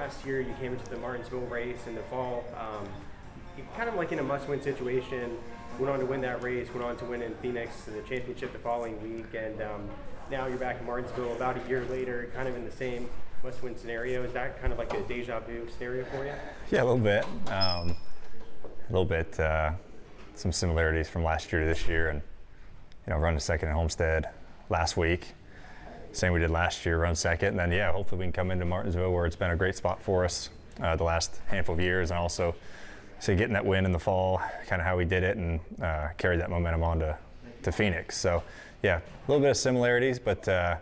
last year you came into the Martinsville race in the fall, kind of like in a must-win situation, went on to win that race, went on to win in Phoenix in the championship the following week, and now you're back in Martinsville about a year later, kind of in the same must-win scenario. Is that kind of like a deja vu scenario for you? Yeah, a little bit. Some similarities from last year to this year, and running second at Homestead last week. Same we did last year, run second, and then hopefully we can come into Martinsville where it's been a great spot for us the last handful of years, and also getting that win in the fall, kind of how we did it, and carried that momentum on to Phoenix. So a little bit of similarities, but you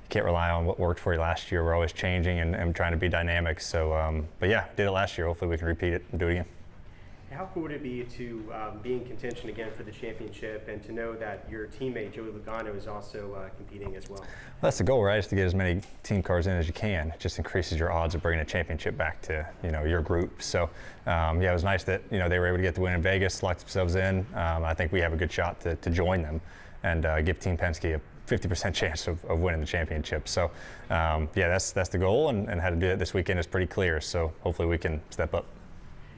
can't rely on what worked for you last year. We're always changing and trying to be dynamic. So, did it last year. Hopefully we can repeat it and do it again. How cool would it be to be in contention again for the championship and to know that your teammate, Joey Logano, is also competing as well? That's the goal, right? Is to get as many team cars in as you can. It just increases your odds of bringing a championship back to your group. So, it was nice that they were able to get the win in Vegas, lock themselves in. I think we have a good shot to join them and give Team Penske a 50% chance of winning the championship. So, that's the goal, and how to do it this weekend is pretty clear. So hopefully we can step up.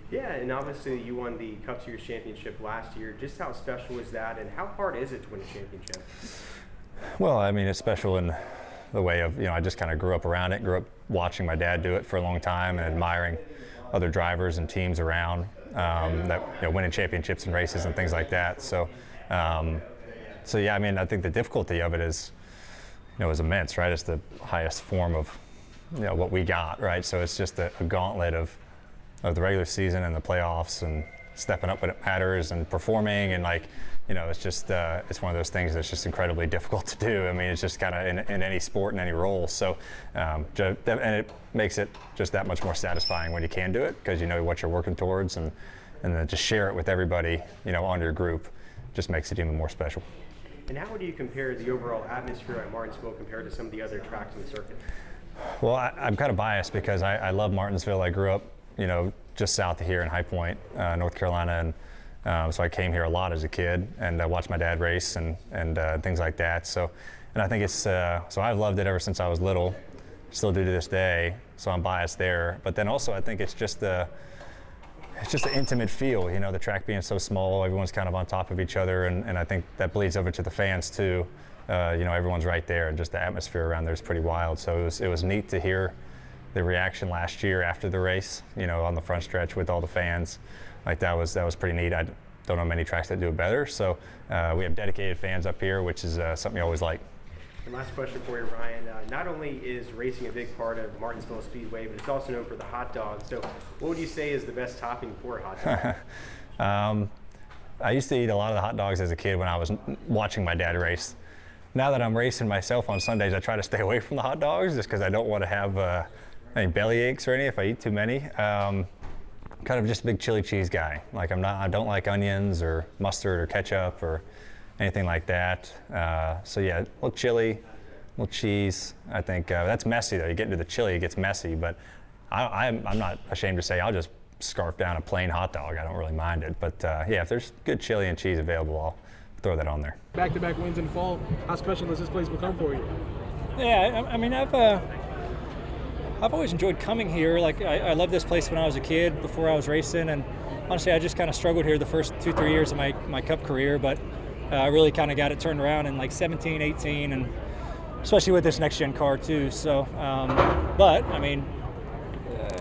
Yeah, and obviously you won the Cup Series championship last year. Just how special is that, and how hard is it to win a championship? Well, I mean, it's special in the way of, I just kind of grew up around it, grew up watching my dad do it for a long time and admiring other drivers and teams around that winning championships and races and things like that. So, I mean, I think the difficulty of it is, is immense, right? It's the highest form of, what we got, right? So it's just a gauntlet of the regular season and the playoffs and stepping up when it matters and performing, and it's just it's one of those things that's just incredibly difficult to do. I mean, it's just kind of in any sport, in any role. So and it makes it just that much more satisfying when you can do it, because you know what you're working towards, and then to share it with everybody on your group just makes it even more special. And how would you compare the overall atmosphere at Martinsville compared to some of the other tracks in the circuit? Well, I'm kind of biased because I love Martinsville. I grew up just south of here in High Point, North Carolina, and so I came here a lot as a kid, and I watched my dad race and things like that. So, and I think it's so I've loved it ever since I was little, still do to this day. So I'm biased there. But then also I think it's just the intimate feel. The track being so small, everyone's kind of on top of each other, and I think that bleeds over to the fans too. Everyone's right there, and just the atmosphere around there is pretty wild. So it was neat to hear the reaction last year after the race, on the front stretch with all the fans. That was pretty neat. I don't know many tracks that do it better. So we have dedicated fans up here, which is something you always like. And last question for you, Ryan. Not only is racing a big part of Martinsville Speedway, but it's also known for the hot dog. So what would you say is the best topping for a hot dog? I used to eat a lot of the hot dogs as a kid when I was watching my dad race. Now that I'm racing myself on Sundays, I try to stay away from the hot dogs just because I don't want to have any belly aches or any if I eat too many. Kind of just a big chili cheese guy. I don't like onions or mustard or ketchup or anything like that. A little chili, a little cheese. I think that's messy though. You get into the chili, it gets messy, but I'm not ashamed to say I'll just scarf down a plain hot dog. I don't really mind it. But if there's good chili and cheese available, I'll throw that on there. Back-to-back wins in the fall. How special has this place become for you? Yeah, I mean, I've always enjoyed coming here. I loved this place when I was a kid, before I was racing, and honestly, I just kind of struggled here the first 2-3 years of my Cup career, but I really kind of got it turned around in 17, 18, and especially with this next-gen car too. So, but I mean,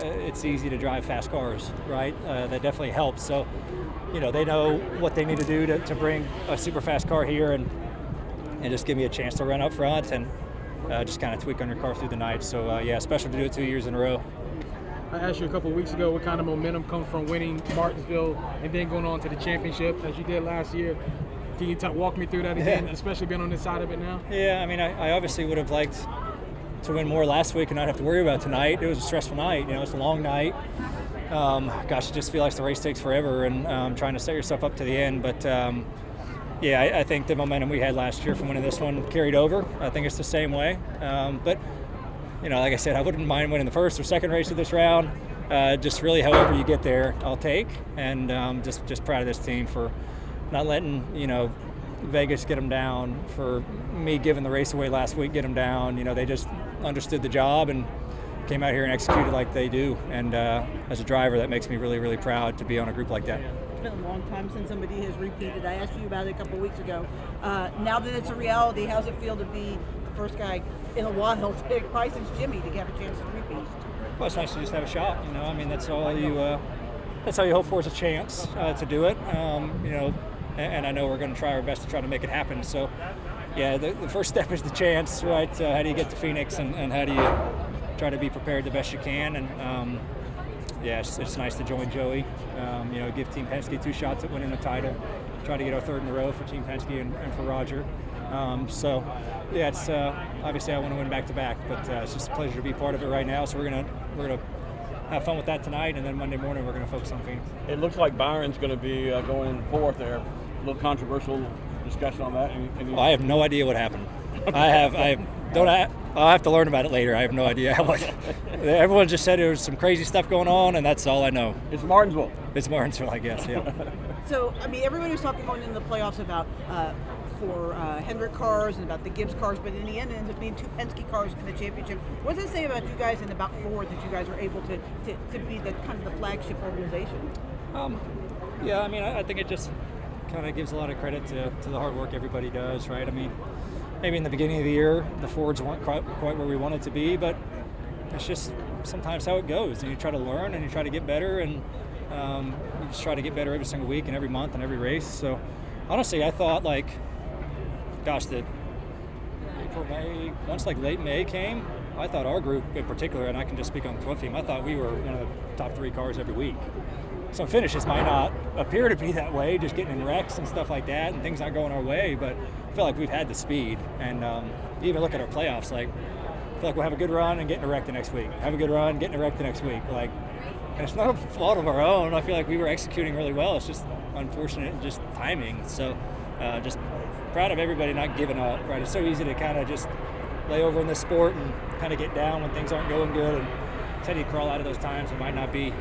it's easy to drive fast cars, right? That definitely helps. So, they know what they need to do to bring a super fast car here and just give me a chance to run up front and just kind of tweak on your car through the night. So special to do it 2 years in a row. I asked you a couple of weeks ago what kind of momentum comes from winning Martinsville and then going on to the championship as you did last year. Can you walk me through that again, especially being on this side of it now? Yeah, I mean, I obviously would have liked to win more last week and not have to worry about tonight. It was a stressful night. It's a long night. It just feels like the race takes forever, and trying to set yourself up to the end. But I think the momentum we had last year from winning this one carried over. I think it's the same way. But like I said, I wouldn't mind winning the first or second race of this round. Just really, however you get there, I'll take. And just proud of this team for not letting Vegas get them down, for me giving the race away last week, get them down. They just understood the job and came out here and executed like they do. And as a driver, that makes me really, really proud to be on a group like that. It's been a long time since somebody has repeated. I asked you about it a couple of weeks ago. Now that it's a reality, how's it feel to be the first guy in a while, probably since Jimmy, to have a chance to repeat? Well, it's nice to just have a shot. I mean, that's all you hope for, is a chance to do it. And I know we're going to try our best to try to make it happen. So, yeah, the first step is the chance, right? How do you get to Phoenix, and how do you try to be prepared the best you can? And yeah, it's nice to join Joey. Give Team Penske 2 shots at winning the title. Try to get our 3rd in a row for Team Penske and for Roger. So, yeah, it's obviously I want to win back-to-back, but it's just a pleasure to be part of it right now. So we're gonna have fun with that tonight, and then Monday morning we're gonna focus on Phoenix. It looks like Byron's going to be going in 4th there. A little controversial discussion on that. Well, I have no idea what happened. I'll have to learn about it later. I have no idea what. Everyone just said there was some crazy stuff going on, and that's all I know. It's Martinsville. It's Martinsville, I guess. Yeah. So, I mean, everybody was talking going into the playoffs about for Hendrick cars and about the Gibbs cars, but in the end, it ends up being 2 Penske cars in the championship. What does it say about you guys and about Ford that you guys were able to be the kind of the flagship organization? Yeah, I mean, I think it just kind of gives a lot of credit to the hard work everybody does, right? I mean, maybe in the beginning of the year, the Fords weren't quite where we wanted to be, but it's just sometimes how it goes. And you try to learn and you try to get better, and you just try to get better every single week and every month and every race. So honestly, I thought that April, May, once late May came, I thought our group in particular, and I can just speak on the 12 team, I thought we were one of the top 3 cars every week. Some finishes might not appear to be that way, just getting in wrecks and stuff like that, and things not going our way, but I feel like we've had the speed. And even look at our playoffs, I feel like we'll have a good run and get in a wreck the next week. Have a good run, get in a wreck the next week. And it's not a fault of our own. I feel like we were executing really well. It's just unfortunate and just timing. So just proud of everybody not giving up, right? It's so easy to kind of just lay over in this sport and kind of get down when things aren't going good. And it's how do you crawl out of those times? It might not be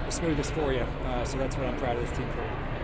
the smoothest for you. So that's what I'm proud of this team for.